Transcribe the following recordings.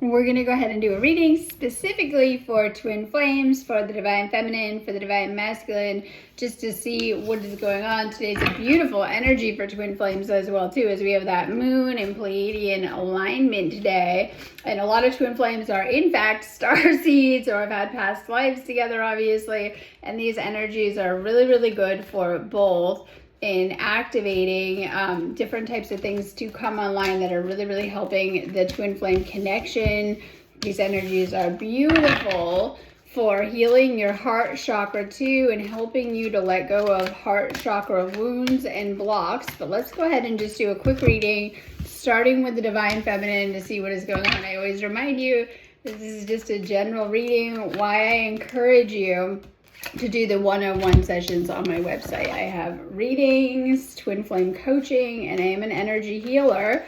We're going to go ahead and do a reading specifically for twin flames, for the divine feminine, for the divine masculine, just to see what is going on. Today's a beautiful energy for twin flames as well, too, as we have that moon and Pleiadian alignment today. And a lot of twin flames are, in fact, star seeds or have had past lives together, obviously. And these energies are really, really good for both in activating different types of things to come online that are really, really helping the twin flame connection. These energies are beautiful for healing your heart chakra too, and helping you to let go of heart chakra wounds and blocks. But let's go ahead and just do a quick reading, starting with the divine feminine to see what is going on. I always remind you, this is just a general reading. Why I encourage you to do the one-on-one sessions on my website. I have readings, twin flame coaching, and I am an energy healer.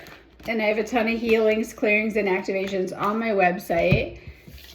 And I have a ton of healings, clearings, and activations on my website.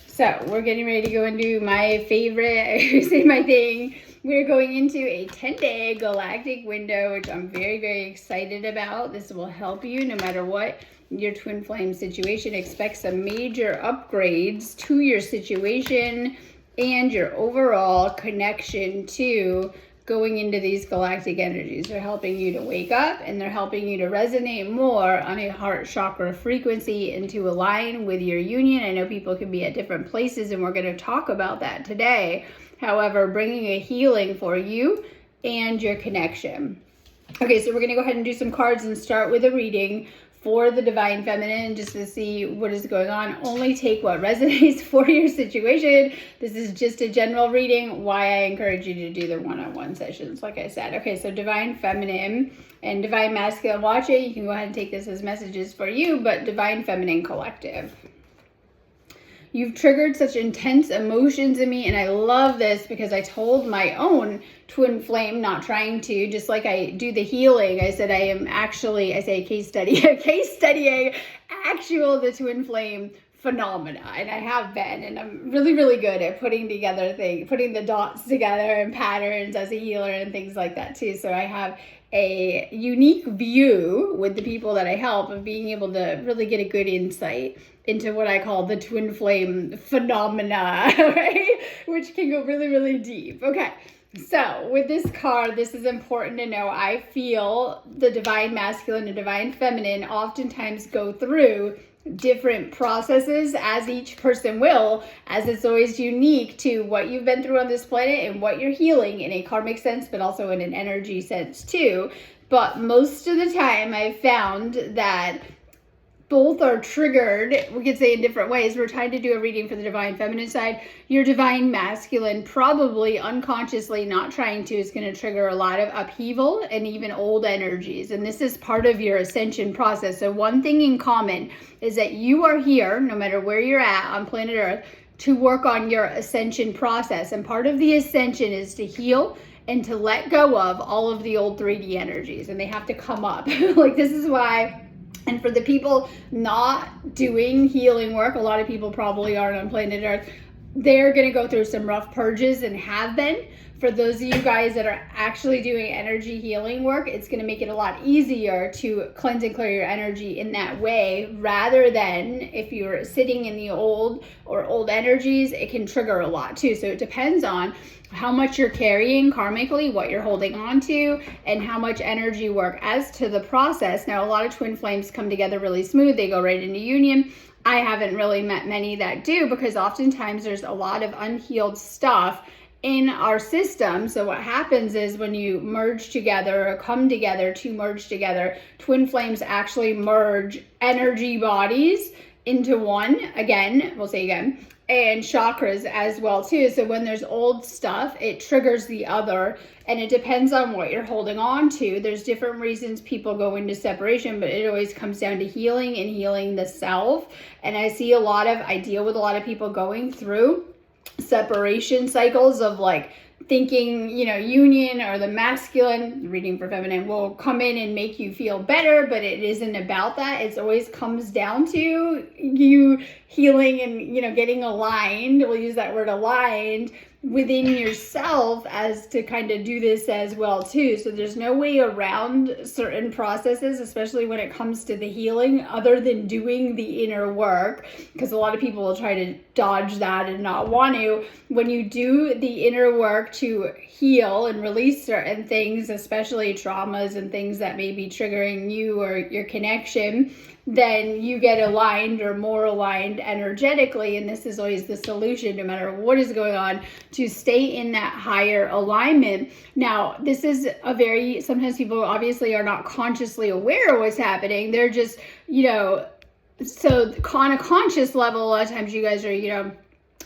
So we're getting ready to go into my favorite, I say my thing. We're going into a 10-day galactic window, which I'm very, very excited about. This will help you no matter what your twin flame situation. Expect some major upgrades to your situation and your overall connection to going into these galactic energies. They're helping you to wake up, and they're helping you to resonate more on a heart chakra frequency and to align with your union. I know people can be at different places, and we're going to talk about that today. However, bringing a healing for you and your connection. Okay, so we're going to go ahead and do some cards and start with a reading for the divine feminine, just to see what is going on. Only take what resonates for your situation. This is just a general reading. Why I encourage you to do the one-on-one sessions, like I said. Okay, so divine feminine and divine masculine, watch it. You can go ahead and take this as messages for you, but divine feminine collective. You've triggered such intense emotions in me, and I love this because I told my own twin flame, not trying to, just like I do the healing, I said I am actually, I say case studying the twin flame phenomena, and I have been, and I'm really, really good at putting together things, putting the dots together and patterns as a healer and things like that too. So I have a unique view with the people that I help of being able to really get a good insight into what I call the twin flame phenomena, right? Which can go really, really deep. Okay. So with this card, this is important to know. I feel the divine masculine and divine feminine oftentimes go through different processes, as each person will, as it's always unique to what you've been through on this planet and what you're healing in a karmic sense, but also in an energy sense too. But most of the time I've found that both are triggered, we could say in different ways. We're trying to do a reading for the divine feminine side. Your divine masculine, probably unconsciously not trying to, is going to trigger a lot of upheaval and even old energies. And this is part of your ascension process. So one thing in common is that you are here, no matter where you're at on planet Earth, to work on your ascension process. And part of the ascension is to heal and to let go of all of the old 3D energies. And they have to come up. Like, this is why. And for the people not doing healing work, a lot of people probably aren't on planet Earth, they're going to go through some rough purges and have been. For those of you guys that are actually doing energy healing work, it's going to make it a lot easier to cleanse and clear your energy in that way, rather than if you're sitting in the old energies, it can trigger a lot too. So it depends on how much you're carrying karmically, what you're holding on to, and how much energy work. As to the process, now a lot of twin flames come together really smooth. They go right into union. I haven't really met many that do, because oftentimes there's a lot of unhealed stuff in our system. So what happens is when you merge together or come together to merge together, twin flames actually merge energy bodies into one. Again, we'll say again, and chakras as well too. So when there's old stuff, it triggers the other, and it depends on what you're holding on to. There's different reasons people go into separation, but it always comes down to healing and healing the self. And I deal with a lot of people going through separation cycles of like thinking, union or the masculine, reading for feminine, will come in and make you feel better, but it isn't about that. It always comes down to you healing and, getting aligned. We'll use that word aligned within yourself as to kind of do this as well too. So there's no way around certain processes, especially when it comes to the healing, other than doing the inner work, because a lot of people will try to dodge that and not want to. When you do the inner work to heal and release certain things, especially traumas and things that may be triggering you or your connection, then you get aligned or more aligned energetically. And this is always the solution, no matter what is going on, to stay in that higher alignment. Now, this is sometimes people obviously are not consciously aware of what's happening. They're just, so on a conscious level, a lot of times you guys are,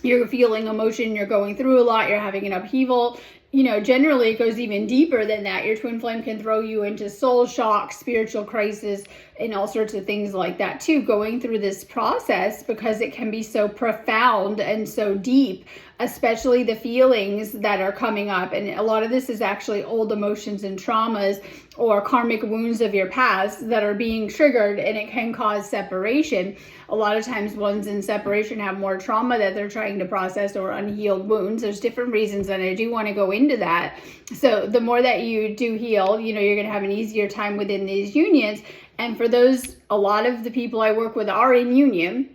you're feeling emotion, you're going through a lot, you're having an upheaval. Generally it goes even deeper than that. Your twin flame can throw you into soul shock, spiritual crisis, and all sorts of things like that too, going through this process, because it can be so profound and so deep, especially the feelings that are coming up. And a lot of this is actually old emotions and traumas or karmic wounds of your past that are being triggered, and it can cause separation. A lot of times ones in separation have more trauma that they're trying to process or unhealed wounds. There's different reasons, and I do want to go into that. So the more that you do heal, you're going to have an easier time within these unions. And for those, a lot of the people I work with are in union.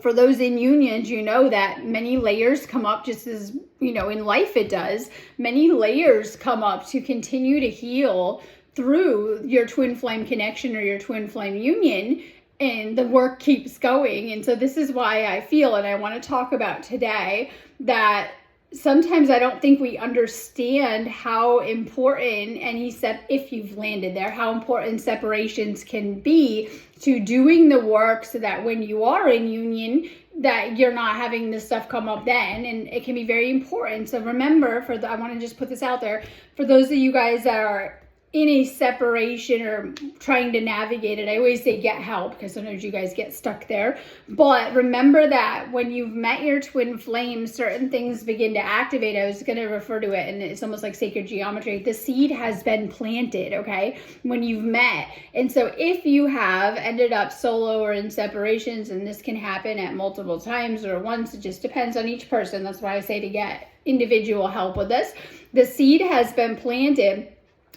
For those in unions, that many layers come up, just as, in life it does. Many layers come up to continue to heal through your twin flame connection or your twin flame union. And the work keeps going. And so this is why I feel, and I want to talk about today, that sometimes I don't think we understand how important if you've landed there, how important separations can be to doing the work, so that when you are in union, that you're not having this stuff come up then. And it can be very important. So remember, I want to just put this out there, for those of you guys that are in a separation or trying to navigate it, I always say get help, because sometimes you guys get stuck there. But remember that when you've met your twin flame, certain things begin to activate. I was going to refer to it, and it's almost like sacred geometry. The seed has been planted, okay, when you've met. And so if you have ended up solo or in separations, and this can happen at multiple times or once, it just depends on each person. That's why I say to get individual help with this. The seed has been planted,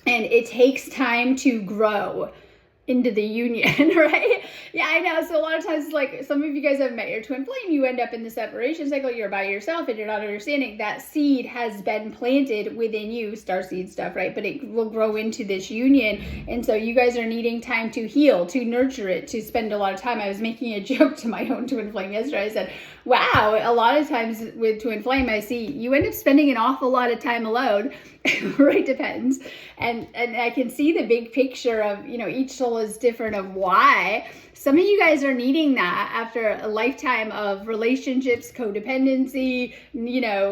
and it takes time to grow into the union, right? Yeah, I know. So a lot of times, like, some of you guys have met your twin flame, you end up in the separation cycle, you're by yourself, and you're not understanding that seed has been planted within you, starseed stuff, right? But it will grow into this union. And so you guys are needing time to heal, to nurture it, to spend a lot of time. I was making a joke to my own twin flame yesterday. I said, wow, a lot of times with twin flame, I see you end up spending an awful lot of time alone. Right, depends. And I can see the big picture of, each soul is different of why. Some of you guys are needing that after a lifetime of relationships, codependency,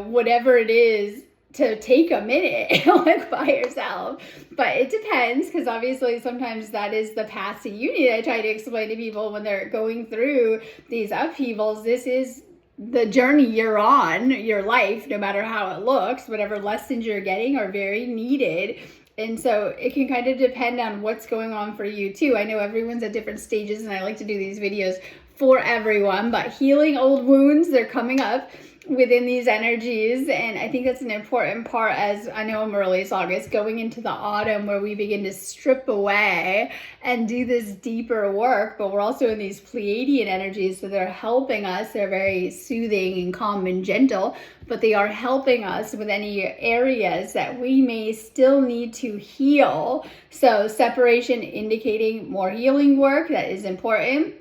whatever it is, to take a minute like by yourself. But it depends, because obviously sometimes that is the path to union. I try to explain to people when they're going through these upheavals, this is the journey you're on, your life, no matter how it looks. Whatever lessons you're getting are very needed. And so it can kind of depend on what's going on for you too. I know everyone's at different stages, and I like to do these videos for everyone, but healing old wounds, they're coming up within these energies. And I think that's an important part, as I know I'm early as August, going into the autumn, where we begin to strip away and do this deeper work. But we're also in these Pleiadian energies, so they're helping us. They're very soothing and calm and gentle, but they are helping us with any areas that we may still need to heal. So separation indicating more healing work, that is important.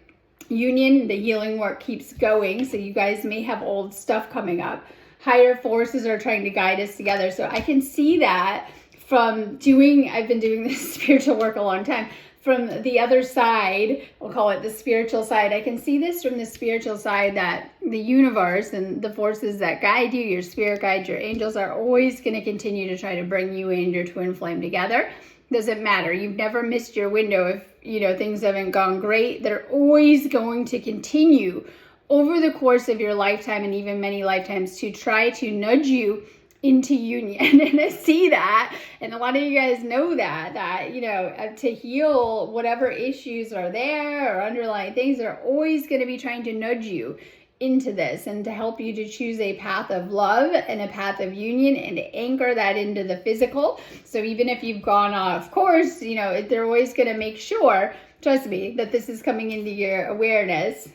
Union, the healing work keeps going, so you guys may have old stuff coming up. Higher forces are trying to guide us together. So I can see that I've been doing this spiritual work a long time. From the other side, we'll call it the spiritual side, I can see this from the spiritual side, that the universe and the forces that guide you, your spirit guides, your angels, are always going to continue to try to bring you and your twin flame together. Doesn't matter. You've never missed your window if, things haven't gone great. They're always going to continue over the course of your lifetime, and even many lifetimes, to try to nudge you into union. And I see that, and a lot of you guys know that to heal whatever issues are there or underlying things, they're always going to be trying to nudge you into this and to help you to choose a path of love and a path of union and anchor that into the physical. So even if you've gone off course, you know, they're always going to make sure, trust me, that this is coming into your awareness.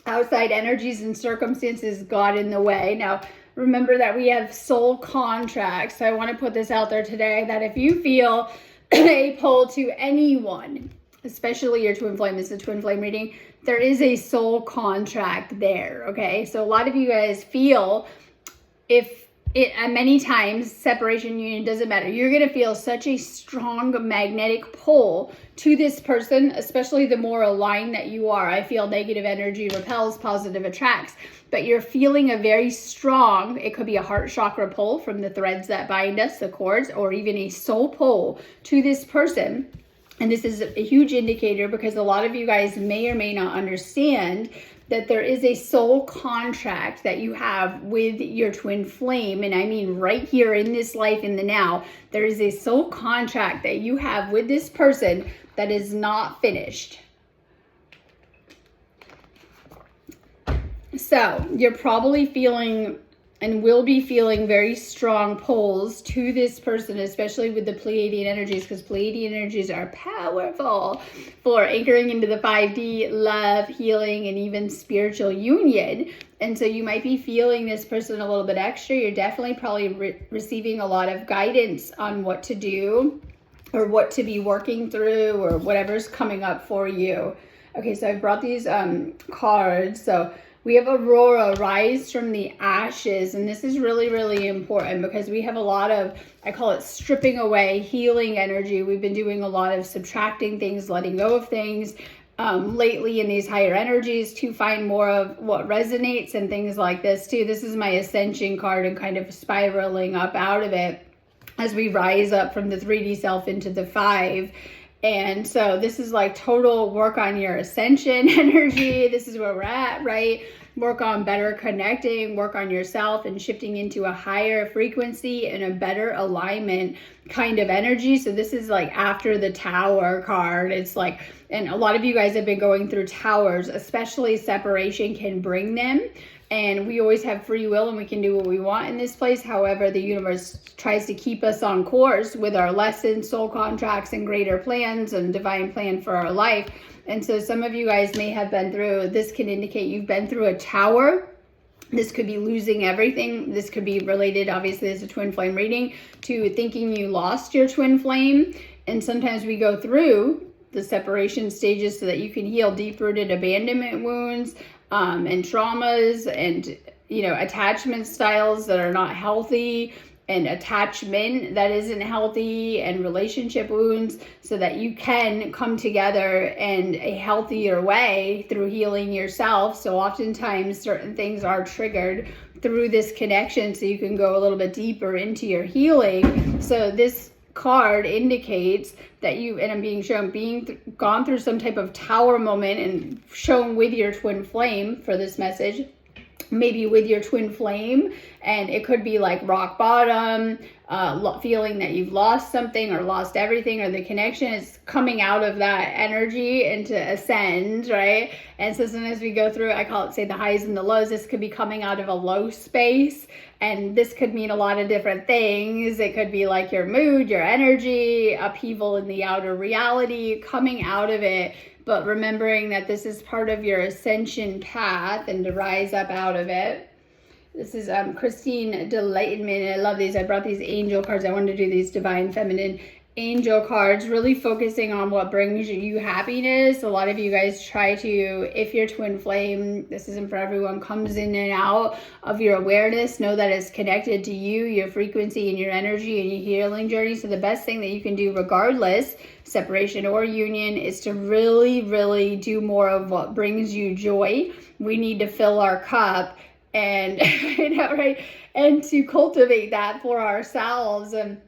Outside energies and circumstances got in the way. Now, remember that we have soul contracts. So I want to put this out there today that if you feel a pull to anyone, especially your twin flame, this is a twin flame reading, there is a soul contract there, okay? So a lot of you guys feel many times, separation, union, doesn't matter. You're going to feel such a strong magnetic pull to this person, especially the more aligned that you are. I feel negative energy repels, positive attracts. But you're feeling a very strong, it could be a heart chakra pull from the threads that bind us, the cords, or even a soul pull to this person. And this is a huge indicator because a lot of you guys may or may not understand that there is a soul contract that you have with your twin flame. And I mean right here in this life, in the now, there is a soul contract that you have with this person that is not finished. So you're probably feeling and will be feeling very strong pulls to this person, especially with the Pleiadian energies, because Pleiadian energies are powerful for anchoring into the 5D, love, healing, and even spiritual union. And so you might be feeling this person a little bit extra. You're definitely probably receiving a lot of guidance on what to do or what to be working through or whatever's coming up for you. Okay, so I brought these cards. So we have Aurora, rise from the ashes. And this is really, really important because we have a lot of, I call it stripping away, healing energy. We've been doing a lot of subtracting things, letting go of things lately in these higher energies to find more of what resonates and things like this too. This is my Ascension card and kind of spiraling up out of it as we rise up from the 3D self into the 5. And so this is like total work on your ascension energy. This is where we're at, right? Work on better connecting, work on yourself and shifting into a higher frequency and a better alignment kind of energy. So this is like after the Tower card. It's like, and a lot of you guys have been going through towers, especially separation can bring them. And we always have free will and we can do what we want in this place. However, the universe tries to keep us on course with our lessons, soul contracts, and greater plans and divine plan for our life. And so some of you guys may have been through, this can indicate you've been through a tower. This could be losing everything. This could be related, obviously, as a twin flame reading, to thinking you lost your twin flame. And sometimes we go through the separation stages so that you can heal deep-rooted abandonment wounds, and traumas and, you know, attachment styles that are not healthy and attachment that isn't healthy and relationship wounds so that you can come together in a healthier way through healing yourself. So oftentimes certain things are triggered through this connection so you can go a little bit deeper into your healing. So this card indicates that you, and I'm being shown, gone through some type of tower moment and shown with your twin flame for this message, maybe with your twin flame, and it could be like rock bottom, feeling that you've lost something or lost everything, or the connection is coming out of that energy and to ascend, right? And so sometimes we go through, I call it, say, the highs and the lows. This could be coming out of a low space, and this could mean a lot of different things. It could be like your mood, your energy, upheaval in the outer reality, coming out of it, but remembering that this is part of your ascension path and to rise up out of it. This is Christine Delightman. I love these. I brought these angel cards. I wanted to do these divine feminine angel cards, really focusing on what brings you happiness. A lot of you guys try to, if your twin flame, this isn't for everyone, comes in and out of your awareness, know that it's connected to you, your frequency and your energy and your healing journey. So the best thing that you can do, regardless, separation or union, is to really, really do more of what brings you joy. We need to fill our cup and, you know, right? And to cultivate that for ourselves. And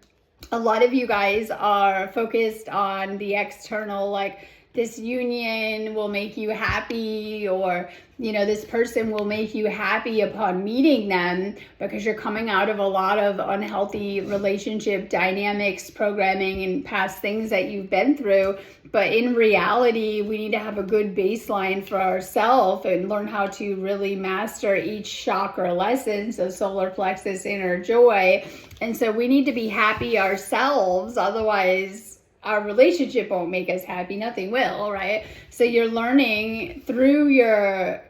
a lot of you guys are focused on the external, like this union will make you happy, or this person will make you happy upon meeting them, because you're coming out of a lot of unhealthy relationship dynamics, programming, and past things that you've been through. But in reality, we need to have a good baseline for ourselves and learn how to really master each chakra lesson. So solar plexus, inner joy. And so we need to be happy ourselves. Otherwise, our relationship won't make us happy. Nothing will, right? So you're learning through your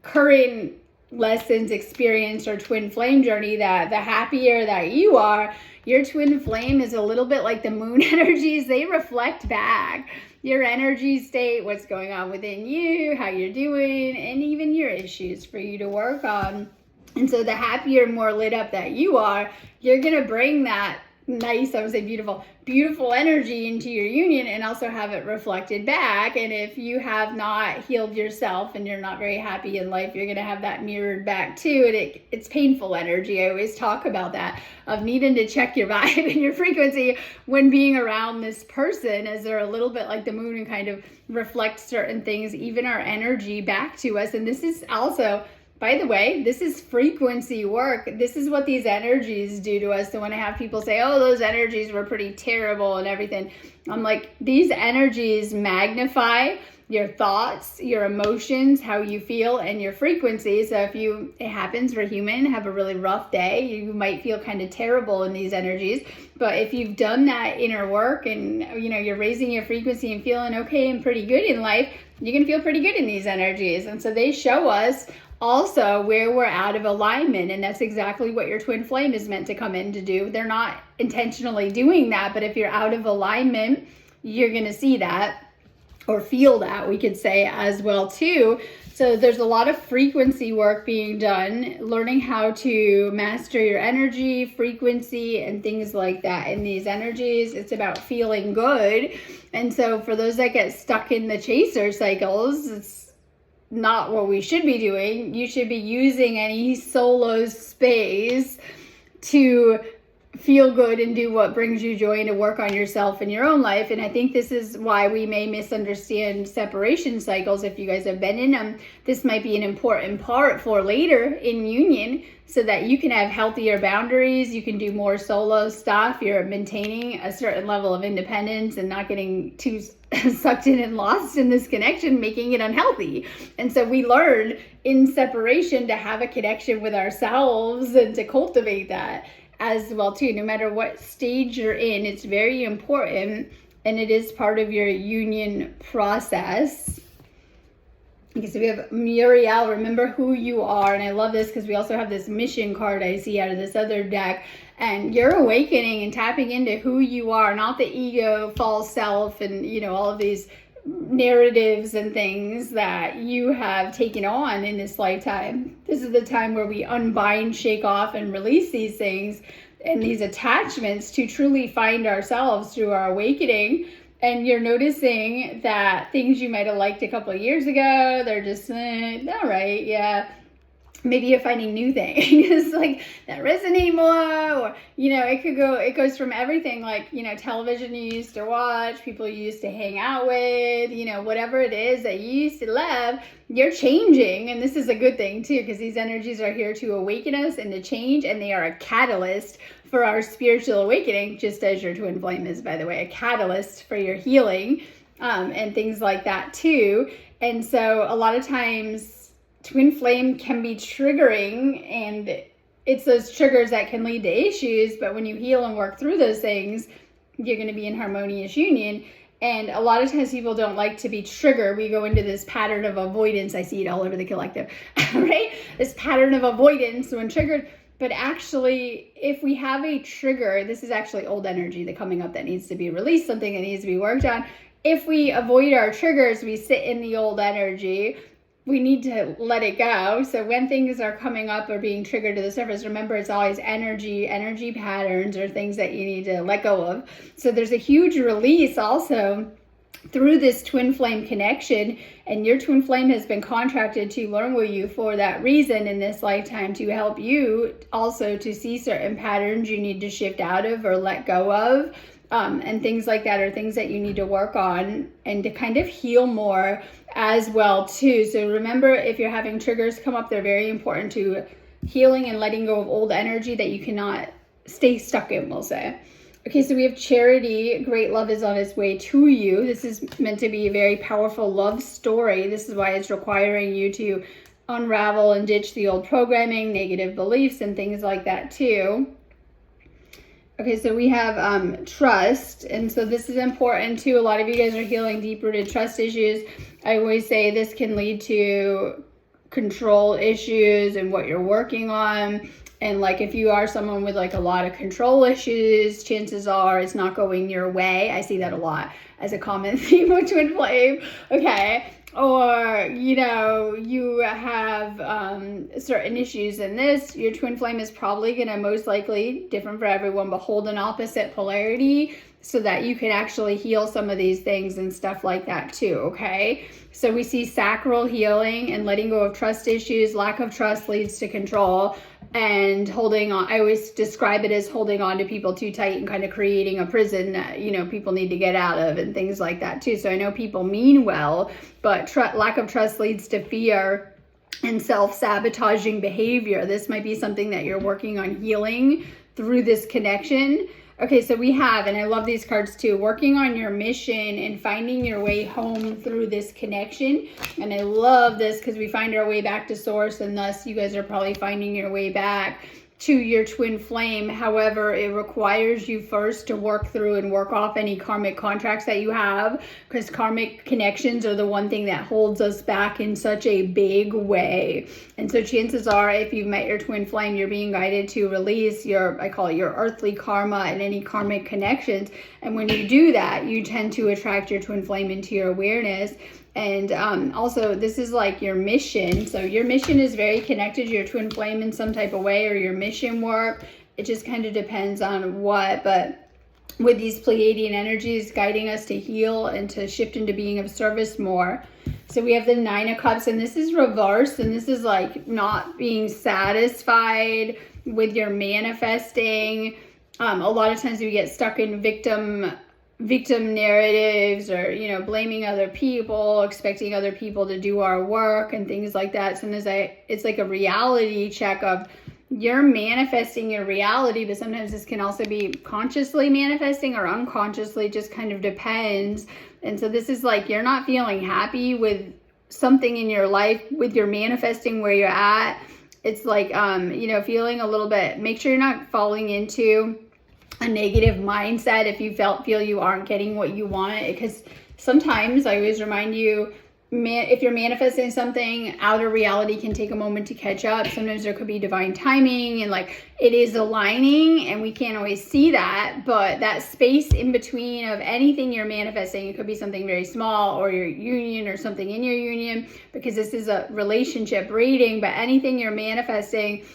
current lessons, experience, or twin flame journey that the happier that you are, your twin flame is a little bit like the moon energies. They reflect back your energy state, what's going on within you, how you're doing, and even your issues for you to work on. And so the happier, more lit up that you are, you're going to bring that nice, I would say beautiful energy into your union, and also have it reflected back. And if you have not healed yourself and you're not very happy in life, you're going to have that mirrored back too. And it's painful energy. I always talk about that, of needing to check your vibe and your frequency when being around this person, as they're a little bit like the moon and kind of reflect certain things, even our energy, back to us. And this is also, by the way, this is frequency work. This is what these energies do to us. So when I have people say, oh, those energies were pretty terrible and everything, I'm like, these energies magnify your thoughts, your emotions, how you feel, and your frequency. So if it happens, we're human, have a really rough day, you might feel kind of terrible in these energies. But if you've done that inner work and you're raising your frequency and feeling okay and pretty good in life, you can feel pretty good in these energies. And so they show us also where we're out of alignment, and that's exactly what your twin flame is meant to come in to do. They're not intentionally doing that, but if you're out of alignment, you're going to see that, or feel that, we could say, as well too. So there's a lot of frequency work being done, learning how to master your energy, frequency, and things like that. In these energies, it's about feeling good. And so for those that get stuck in the chaser cycles, it's not what we should be doing. You should be using any solo space to feel good and do what brings you joy, and to work on yourself in your own life. And I think this is why we may misunderstand separation cycles. If you guys have been in them, this might be an important part for later in union, so that you can have healthier boundaries. You can do more solo stuff. You're maintaining a certain level of independence and not getting too sucked in and lost in this connection, making it unhealthy. And so we learn in separation to have a connection with ourselves and to cultivate that as well too. No matter what stage you're in, it's very important, and it is part of your union process. Okay, so we have Muriel, remember who you are. And I love this because we also have this mission card I see out of this other deck. And you're awakening and tapping into who you are, not the ego, false self, and all of these narratives and things that you have taken on in this lifetime. This is the time where we unbind, shake off, and release these things and these attachments to truly find ourselves through our awakening. And you're noticing that things you might have liked a couple of years ago, they're just, all right, yeah. Maybe you're finding new things like that resonate more, or, it goes from everything like, television you used to watch, people you used to hang out with, whatever it is that you used to love, you're changing. And this is a good thing too, because these energies are here to awaken us and to change, and they are a catalyst for our spiritual awakening, just as your twin flame is, by the way, a catalyst for your healing, and things like that too. And so a lot of times twin flame can be triggering, and it's those triggers that can lead to issues. But when you heal and work through those things, you're going to be in harmonious union. And a lot of times people don't like to be triggered. We go into this pattern of avoidance. I see it all over the collective, right? This pattern of avoidance when triggered. But actually, if we have a trigger, this is actually old energy that coming up that needs to be released, something that needs to be worked on. If we avoid our triggers, we sit in the old energy. We need to let it go. So when things are coming up or being triggered to the surface, remember it's always energy patterns or things that you need to let go of. So there's a huge release also through this twin flame connection, and your twin flame has been contracted to learn with you for that reason in this lifetime, to help you also to see certain patterns you need to shift out of or let go of, and things like that are things that you need to work on and to kind of heal more as well too. So remember, if you're having triggers come up, they're very important to healing and letting go of old energy that you cannot stay stuck in, we'll say. Okay, so we have Charity. Great love is on its way to you. This is meant to be a very powerful love story. This is why it's requiring you to unravel and ditch the old programming, negative beliefs, and things like that too. Okay, so we have trust, and so this is important too. A lot of you guys are healing deep-rooted trust issues. I always say this can lead to control issues and what you're working on. And like if you are someone with like a lot of control issues, chances are it's not going your way. I see that a lot as a common theme with twin flame. Okay. Or, you know, you have certain issues in this, your twin flame is probably going to most likely, different for everyone, but hold an opposite polarity so that you can actually heal some of these things and stuff like that too, okay? So we see sacral healing and letting go of trust issues. Lack of trust leads to control and holding on. I always describe it as holding on to people too tight and kind of creating a prison that, you know, people need to get out of and things like that too. So I know people mean well, but lack of trust leads to fear and self-sabotaging behavior. This might be something that you're working on healing through this connection. Okay, so we have, and I love these cards too, working on your mission and finding your way home through this connection. And I love this because we find our way back to source, and thus you guys are probably finding your way back to your twin flame. However, it requires you first to work through and work off any karmic contracts that you have, because karmic connections are the one thing that holds us back in such a big way. And so chances are, if you've met your twin flame, you're being guided to release your, I call it your earthly karma and any karmic connections. And when you do that, you tend to attract your twin flame into your awareness. And also, this is like your mission. So your mission is very connected to your twin flame in some type of way, or your mission work. It just kind of depends on what. But with these Pleiadian energies guiding us to heal and to shift into being of service more. So we have the Nine of Cups, and this is reversed. And this is like not being satisfied with your manifesting. A lot of times we get stuck in victim narratives, or, you know, blaming other people, expecting other people to do our work and things like that. Sometimes it's like a reality check of you're manifesting your reality, but sometimes this can also be consciously manifesting or unconsciously, just kind of depends. And so this is like you're not feeling happy with something in your life, with your manifesting where you're at. It's like you know, feeling a little bit, make sure you're not falling into a negative mindset if you feel you aren't getting what you want, because sometimes I always remind you, if you're manifesting something, outer reality can take a moment to catch up. Sometimes there could be divine timing and like it is aligning, and we can't always see that, but that space in between of anything you're manifesting, it could be something very small, or your union, or something in your union, because this is a relationship reading. But anything you're manifesting,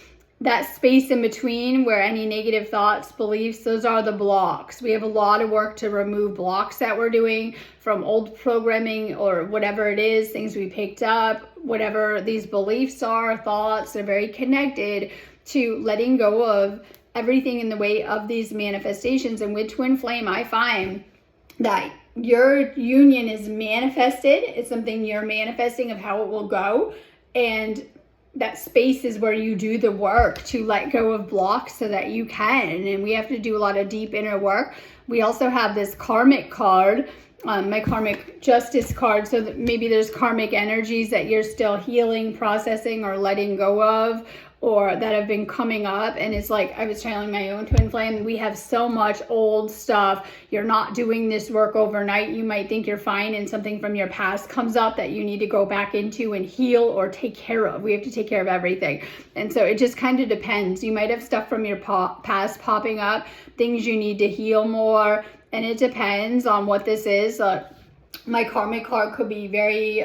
that space in between where any negative thoughts, beliefs, those are the blocks. We have a lot of work to remove blocks that we're doing from old programming or whatever it is, things we picked up, whatever these beliefs are, thoughts. They're very connected to letting go of everything in the way of these manifestations. And with twin flame, I find that your union is manifested. It's something you're manifesting of how it will go. And that space is where you do the work to let go of blocks so that you can. And we have to do a lot of deep inner work. We also have this karmic card, my karmic justice card. So that maybe there's karmic energies that you're still healing, processing, or letting go of, or that have been coming up. And it's like, I was telling my own twin flame, we have so much old stuff. You're not doing this work overnight. You might think you're fine, and something from your past comes up that you need to go back into and heal or take care of. We have to take care of everything. And so it just kind of depends. You might have stuff from your past popping up, things you need to heal more. And it depends on what this is. My karmic card could be very,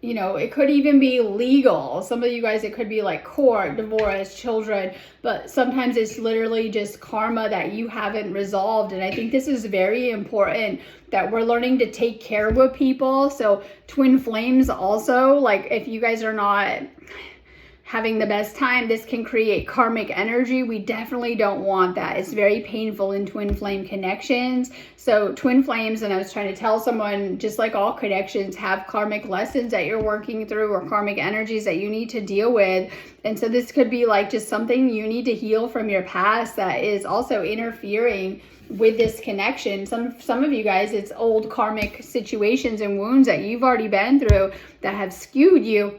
you know, it could even be legal. Some of you guys, it could be like court, divorce, children, but sometimes it's literally just karma that you haven't resolved. And I think this is very important, that we're learning to take care of people. So twin flames also, like if you guys are not having the best time. This can create karmic energy. We definitely don't want that. It's very painful in twin flame connections. So twin flames, and I was trying to tell someone, just like all connections, have karmic lessons that you're working through or karmic energies that you need to deal with. And so this could be like just something you need to heal from your past that is also interfering with this connection. Some of you guys, it's old karmic situations and wounds that you've already been through that have skewed you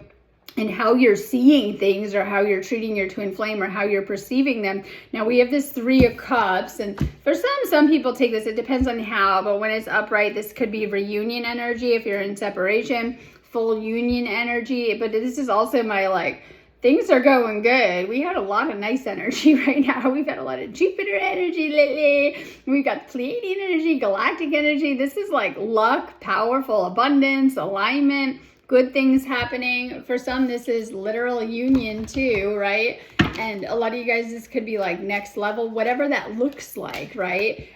and how you're seeing things, or how you're treating your twin flame, or how you're perceiving them. Now we have this 3 of Cups, and for some people take this, it depends on how, but when it's upright, this could be reunion energy if you're in separation, full union energy. But this is also my like, things are going good. We had a lot of nice energy right now. We've had a lot of Jupiter energy lately. We've got Pleiadian energy, galactic energy. This is like luck, powerful abundance, alignment, good things happening. For some, this is literal union too, right? And a lot of you guys, this could be like next level, whatever that looks like, right?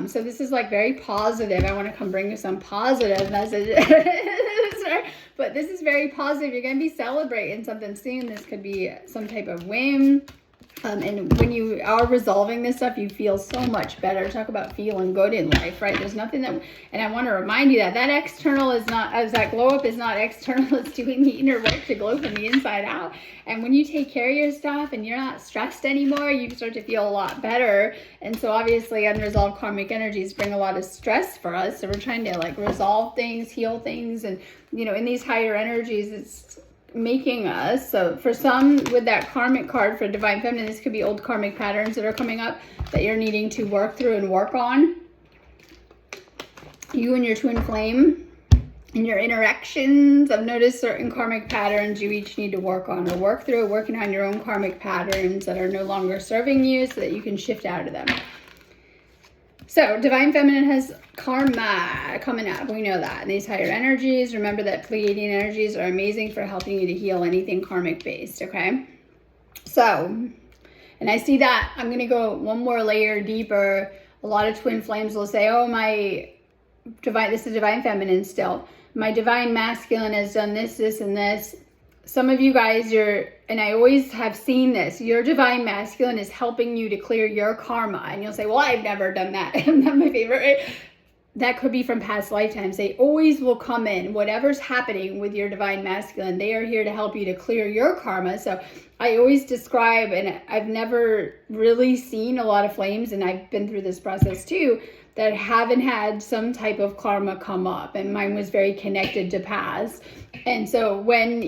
So this is like very positive. I want to come bring you some positive messages. But this is very positive. You're going to be celebrating something soon. This could be some type of win. And when you are resolving this stuff, you feel so much better. Talk about feeling good in life, right? There's nothing that, and I want to remind you that external is not, as that glow up is not external, it's doing the inner work to glow from the inside out. And when you take care of your stuff and you're not stressed anymore, you start to feel a lot better. And so obviously unresolved karmic energies bring a lot of stress for us. So we're trying to like resolve things, heal things. And, you know, in these higher energies, it's making us, so for some, with that karmic card for divine feminine, this could be old karmic patterns that are coming up that you're needing to work through and work on. You and your twin flame in your interactions, I've noticed certain karmic patterns you each need to work on or work through, working on your own karmic patterns that are no longer serving you so that you can shift out of them. So divine feminine has karma coming up. We know that. And these higher energies, remember that Pleiadian energies are amazing for helping you to heal anything karmic based, okay? So, and I see that I'm going to go one more layer deeper. A lot of twin flames will say, oh, my divine, this is divine feminine still. My divine masculine has done this, this, and this. Some of you guys, and I always have seen this, your divine masculine is helping you to clear your karma. And you'll say, well, I've never done that. Isn't that my favorite? That could be from past lifetimes. They always will come in. Whatever's happening with your divine masculine, they are here to help you to clear your karma. So I always describe, and I've never really seen a lot of flames, and I've been through this process too, that haven't had some type of karma come up. And mine was very connected to past. And so when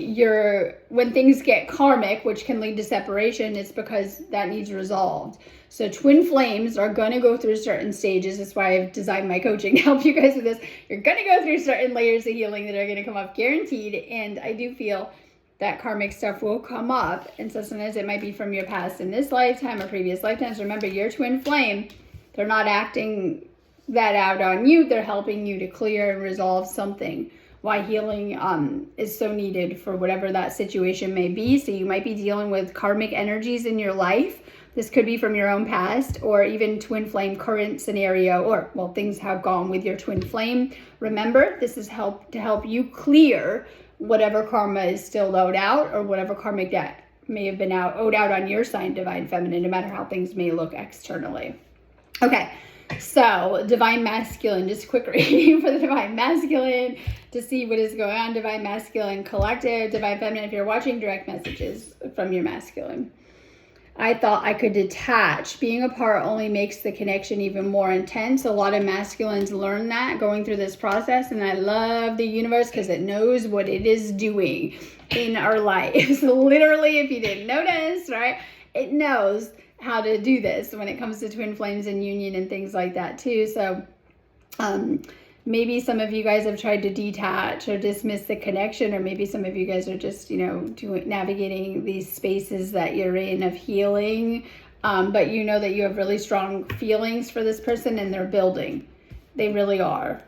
things get karmic, which can lead to separation, it's because that needs resolved. So twin flames are going to go through certain stages. That's why I've designed my coaching to help you guys with this. You're going to go through certain layers of healing that are going to come up guaranteed. And I do feel that karmic stuff will come up. And so sometimes it might be from your past in this lifetime or previous lifetimes. Remember, your twin flame, they're not acting that out on you. They're helping you to clear and resolve something. Why healing is so needed for whatever that situation may be. So you might be dealing with karmic energies in your life. This could be from your own past, or even twin flame current scenario, or well, things have gone with your twin flame. Remember, this is to help you clear whatever karma is still owed out, or whatever karmic debt may have been owed out on your sign, divine feminine, no matter how things may look externally. Okay. So divine masculine, just a quick reading for the divine masculine to see what is going on. Divine masculine collective, divine feminine, if you're watching, direct messages from your masculine. I thought I could detach. Being apart only makes the connection even more intense. A lot of masculines learn that going through this process, and I love the universe because it knows what it is doing in our lives. Literally, if you didn't notice, right? It knows how to do this when it comes to twin flames and union and things like that too. So maybe some of you guys have tried to detach or dismiss the connection, or maybe some of you guys are just, navigating these spaces that you're in of healing. But you know that you have really strong feelings for this person, and they're building. They really are.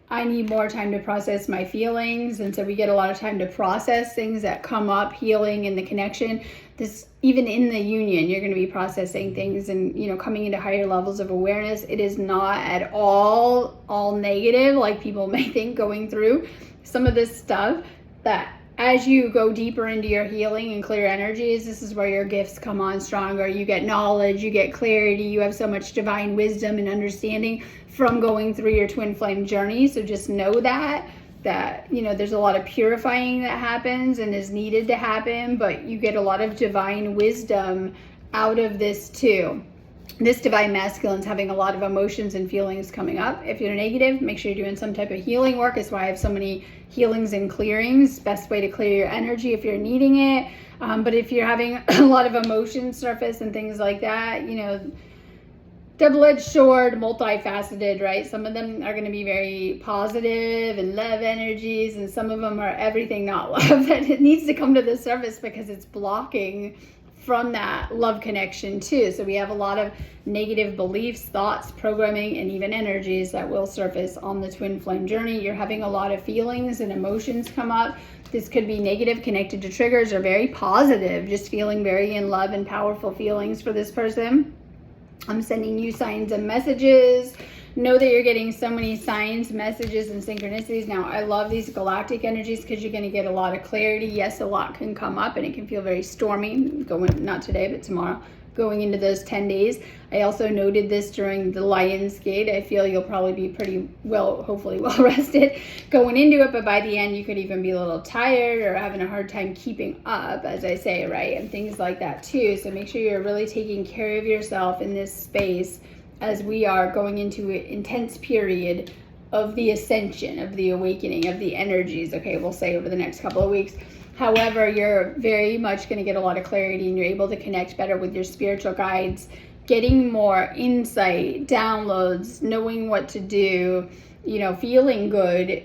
I need more time to process my feelings. And so we get a lot of time to process things that come up, healing and the connection. This, even in the union, you're going to be processing things and, coming into higher levels of awareness. It is not at all negative, like people may think, going through some of this stuff that as you go deeper into your healing and clear energies, this is where your gifts come on stronger. You get knowledge, you get clarity, you have so much divine wisdom and understanding from going through your twin flame journey. So just know that there's a lot of purifying that happens and is needed to happen, but you get a lot of divine wisdom out of this too. This divine masculine is having a lot of emotions and feelings coming up. If you're negative, make sure you're doing some type of healing work. That's why I have so many healings and clearings. Best way to clear your energy if you're needing it. But if you're having a lot of emotions surface and things like that, double-edged sword, multifaceted, right? Some of them are going to be very positive and love energies, and some of them are everything not love. That it needs to come to the surface because it's blocking from that love connection too. So we have a lot of negative beliefs, thoughts, programming, and even energies that will surface on the twin flame journey. You're having a lot of feelings and emotions come up. This could be negative, connected to triggers, or very positive, just feeling very in love and powerful feelings for this person. I'm sending you signs and messages. Know that you're getting so many signs, messages, and synchronicities. Now, I love these galactic energies because you're going to get a lot of clarity. Yes, a lot can come up and it can feel very stormy, not today, but tomorrow, going into those 10 days. I also noted this during the Lion's Gate. I feel you'll probably be pretty well, hopefully well rested going into it, but by the end you could even be a little tired or having a hard time keeping up, as I say, right? And things like that too. So make sure you're really taking care of yourself in this space as we are going into an intense period of the ascension, of the awakening, of the energies, okay, we'll say over the next couple of weeks. However, you're very much going to get a lot of clarity and you're able to connect better with your spiritual guides, getting more insight, downloads, knowing what to do, feeling good.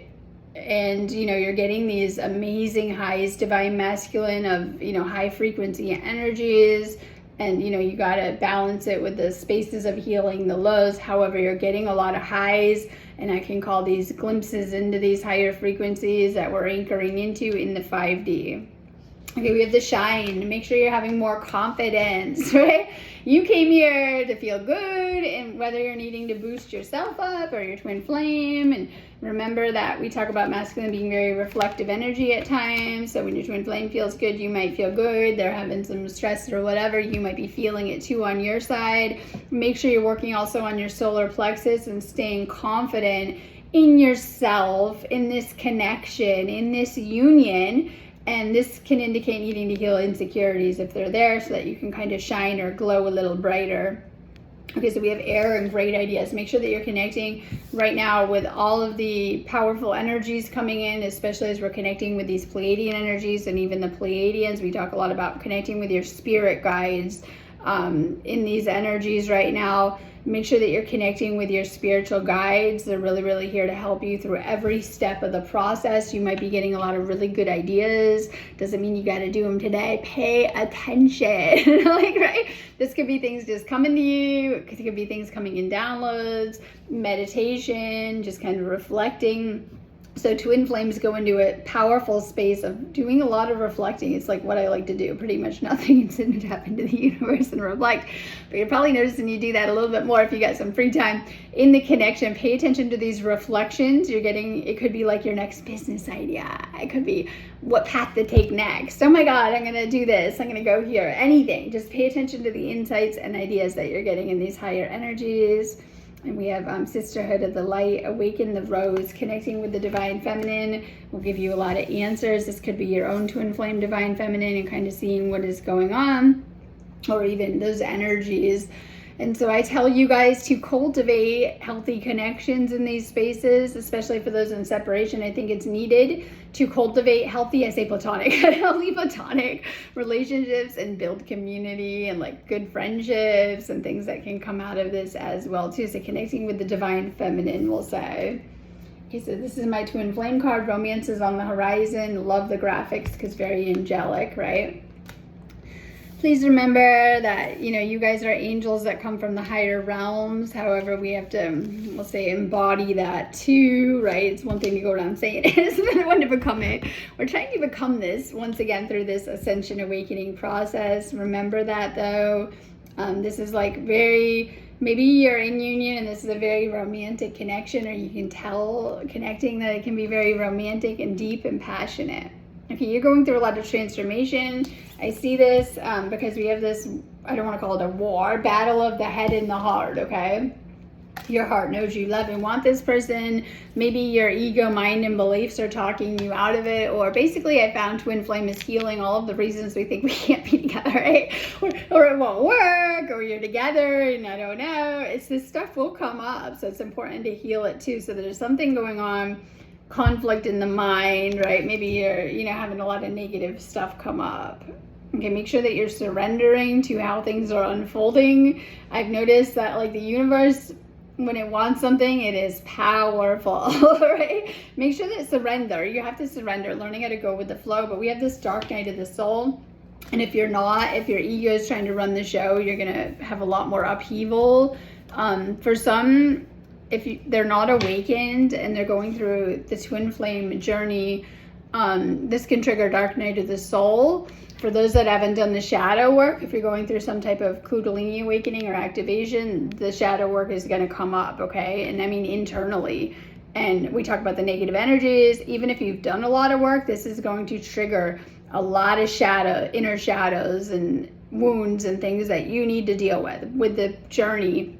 And, you're getting these amazing highs, divine masculine of, high frequency energies. And, you got to balance it with the spaces of healing, the lows. However, you're getting a lot of highs, and I can call these glimpses into these higher frequencies that we're anchoring into in the 5D. Okay, we have the shine. Make sure you're having more confidence, right? You came here to feel good, and whether you're needing to boost yourself up or your twin flame, and remember that we talk about masculine being very reflective energy at times. So when your twin flame feels good, you might feel good. They're having some stress or whatever, you might be feeling it too on your side. Make sure you're working also on your solar plexus and staying confident in yourself, in this connection, in this union. And this can indicate needing to heal insecurities if they're there, so that you can kind of shine or glow a little brighter. Okay, so we have air and great ideas. Make sure that you're connecting right now with all of the powerful energies coming in, especially as we're connecting with these Pleiadian energies and even the Pleiadians. We talk a lot about connecting with your spirit guides in these energies right now. Make sure that you're connecting with your spiritual guides. They're really, really here to help you through every step of the process. You might be getting a lot of really good ideas. Doesn't mean you got to do them today. Pay attention. Right? This could be things just coming to you. It could be things coming in downloads, meditation, just kind of reflecting. So twin flames go into a powerful space of doing a lot of reflecting. It's like what I like to do, pretty much nothing. It's to tap into the universe and reflect. But you're probably noticing you do that a little bit more if you got some free time in the connection. Pay attention to these reflections you're getting. It could be like your next business idea. It could be what path to take next. Oh my God, I'm going to do this. I'm going to go here. Anything. Just pay attention to the insights and ideas that you're getting in these higher energies. And we have Sisterhood of the Light, Awaken the Rose, connecting with the Divine Feminine. Will give you a lot of answers. This could be your own twin flame Divine Feminine and kind of seeing what is going on, or even those energies. And so I tell you guys to cultivate healthy connections in these spaces, especially for those in separation. I think it's needed to cultivate healthy, I say platonic, healthy platonic relationships and build community and like good friendships and things that can come out of this as well too. So connecting with the Divine Feminine, we'll say. Okay, so this is my twin flame card. Romance is on the horizon. Love the graphics because very angelic, right? Please remember that, you guys are angels that come from the higher realms. However, we have to, we'll say, embody that too, right? It's one thing to go around saying it, it's another one to become it. We're trying to become this, once again, through this ascension awakening process. Remember that, though. This is like maybe you're in union and this is a very romantic connection, or you can tell connecting that it can be very romantic and deep and passionate. Okay, you're going through a lot of transformation. I see this because we have this, I don't want to call it a war, battle of the head and the heart, okay? Your heart knows you love and want this person. Maybe your ego, mind, and beliefs are talking you out of it. Or basically, I found twin flame is healing all of the reasons we think we can't be together, right? Or it won't work, or you're together and I don't know. It's this stuff will come up. So it's important to heal it too. So there's something going on, conflict in the mind, right? Maybe you're, having a lot of negative stuff come up. Okay, make sure that you're surrendering to how things are unfolding. I've noticed that like the universe, when it wants something, it is powerful, right? Make sure that surrender, you have to surrender, learning how to go with the flow. But we have this dark night of the soul. And if you're not, if your ego is trying to run the show, you're going to have a lot more upheaval. For some, they're not awakened and they're going through the twin flame journey, this can trigger dark night of the soul. For those that haven't done the shadow work, if you're going through some type of Kundalini awakening or activation, the shadow work is going to come up, okay? And I mean internally. And we talk about the negative energies. Even if you've done a lot of work, this is going to trigger a lot of inner shadows and wounds and things that you need to deal with the journey.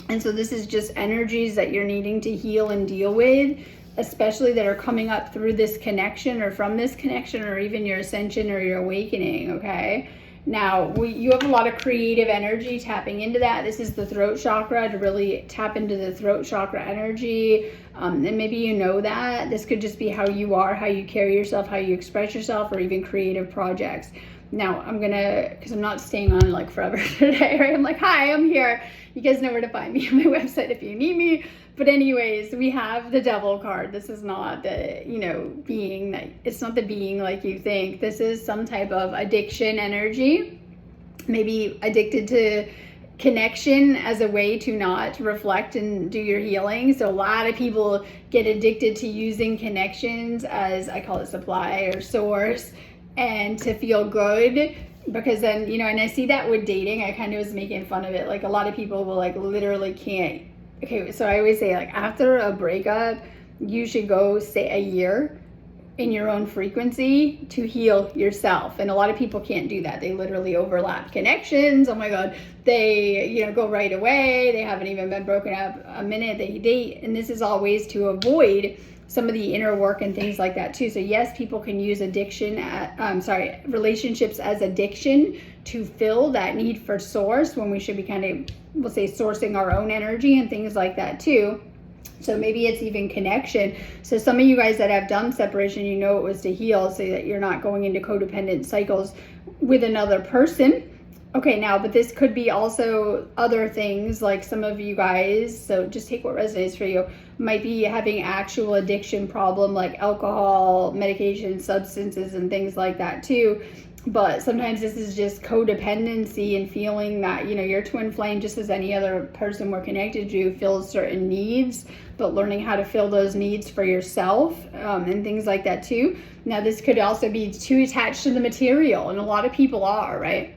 And so this is just energies that you're needing to heal and deal with, especially that are coming up through this connection or from this connection or even your ascension or your awakening, okay? Now, you have a lot of creative energy tapping into that. This is the throat chakra, to really tap into the throat chakra energy. And maybe you know that. This could just be how you are, how you carry yourself, how you express yourself, or even creative projects. Now, because I'm not staying on like forever today, right? I'm like, hi, I'm here. You guys know where to find me on my website if you need me. But anyways, we have the devil card. This is not the, being that, it's not the being like you think. This is some type of addiction energy, maybe addicted to connection as a way to not reflect and do your healing. So a lot of people get addicted to using connections as, I call it supply or source, and to feel good. Because then, and I see that with dating, I kind of was making fun of it. Like a lot of people will like literally can't. Okay, so I always say like after a breakup, you should go say a year in your own frequency to heal yourself. And a lot of people can't do that. They literally overlap connections. Oh my God, they, go right away. They haven't even been broken up a minute, they date. And this is always to avoid some of the inner work and things like that too. So yes, people can use relationships as addiction to fill that need for source, when we should be kind of, we'll say, sourcing our own energy and things like that too. So maybe it's even connection. So some of you guys that have done separation, it was to heal, so that you're not going into codependent cycles with another person. Okay, now, but this could be also other things, like some of you guys, so just take what resonates for you, might be having actual addiction problem like alcohol, medication, substances, and things like that too. But sometimes this is just codependency and feeling that, your twin flame, just as any other person we're connected to, fills certain needs, but learning how to fill those needs for yourself and things like that too. Now, this could also be too attached to the material, and a lot of people are, right?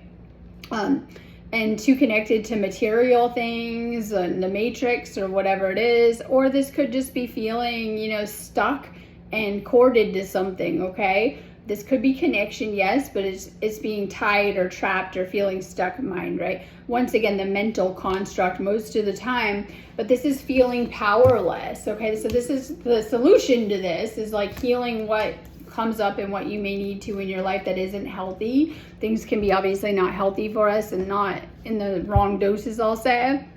And too connected to material things and the matrix or whatever it is. Or this could just be feeling, stuck and corded to something, okay? This could be connection, yes, but it's being tied or trapped or feeling stuck in mind, right? Once again, the mental construct most of the time, but this is feeling powerless, okay? So this is the solution to this, is like healing what comes up and what you may need to in your life that isn't healthy. Things can be obviously not healthy for us and not in the wrong doses, I'll say.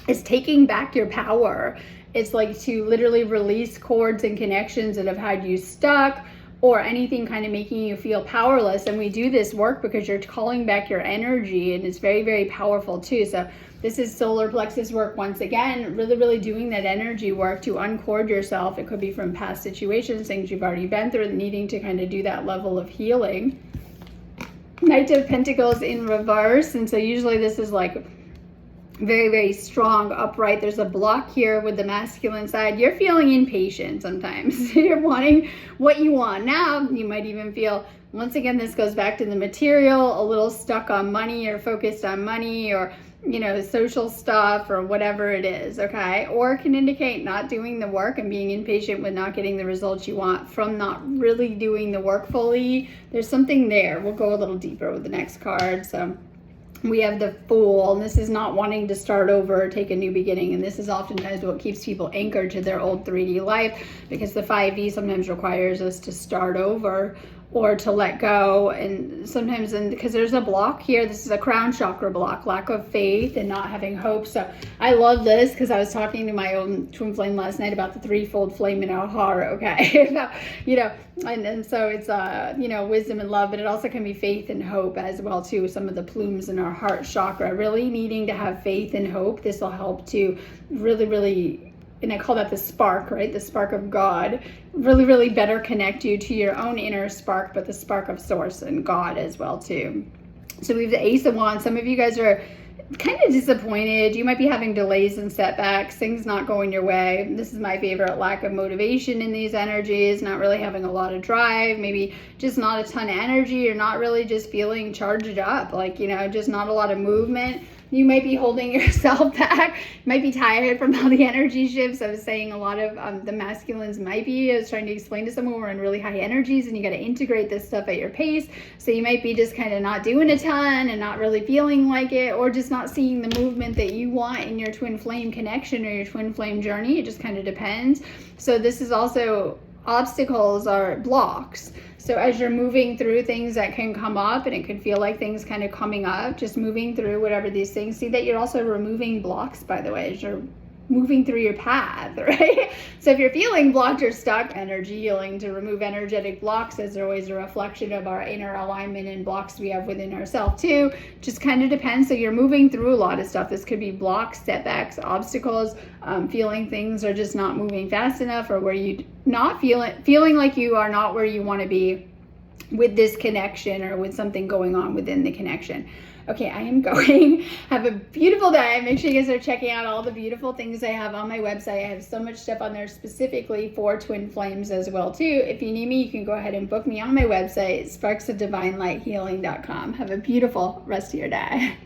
It's taking back your power. It's like to literally release cords and connections that have had you stuck, or anything kind of making you feel powerless. And we do this work because you're calling back your energy, and it's very, very powerful too. So this is solar plexus work once again, really, really doing that energy work to uncord yourself. It could be from past situations, things you've already been through, needing to kind of do that level of healing. Knight of Pentacles in reverse. And so usually this is like very, very strong, upright. There's a block here with the masculine side. You're feeling impatient sometimes. You're wanting what you want now. You might even feel Once again, this goes back to the material, a little stuck on money or focused on money or, you know, social stuff or whatever it is, okay? Or it can indicate not doing the work and being impatient with not getting the results you want from not really doing the work fully. There's something there. We'll go a little deeper with the next card. So we have the Fool, and this is not wanting to start over or take a new beginning, and this is oftentimes what keeps people anchored to their old 3D life, because the 5D sometimes requires us to start over or to let go, and sometimes because there's a block here, this is a crown chakra block, lack of faith and not having hope. So I love this because I was talking to my own twin flame last night about the threefold flame in our heart, okay? About, you know, and so it's you know, wisdom and love, but it also can be faith and hope as well too. Some of the plumes in our heart chakra, really needing to have faith and hope. This will help to really, and I call that the spark, right? The spark of God, really better connect you to your own inner spark, but the spark of source and God as well too. So we have the Ace of Wands. Some of you guys are kind of disappointed. You might be having delays and setbacks, things not going your way. This is my favorite, lack of motivation in these energies, not really having a lot of drive, maybe just not a ton of energy, or not really just feeling charged up, like, you know, just not a lot of movement. You might be holding yourself back. You might be tired from all the energy shifts. I was saying a lot of the masculines might be. I was trying to explain to someone we're in really high energies and you got to integrate this stuff at your pace. So you might be just kind of not doing a ton and not really feeling like it, or just not seeing the movement that you want in your twin flame connection or your twin flame journey. It just kind of depends. So this is also, obstacles are blocks. So as you're moving through things that can come up, and it can feel like things kind of coming up, just moving through whatever these things, see that you're also removing blocks, by the way, as you're moving through your path, right? So if you're feeling blocked or stuck, energy healing to remove energetic blocks, as they're always a reflection of our inner alignment and blocks we have within ourselves too. Just kind of depends. So you're moving through a lot of stuff. This could be blocks, setbacks, obstacles, feeling things are just not moving fast enough, or where you not feeling like you are not where you want to be with this connection, or with something going on within the connection. Okay, I am going. Have a beautiful day. Make sure you guys are checking out all the beautiful things I have on my website. I have so much stuff on there specifically for twin flames as well too. If you need me, you can go ahead and book me on my website, sparksofdivinelightshealing.com. Have a beautiful rest of your day.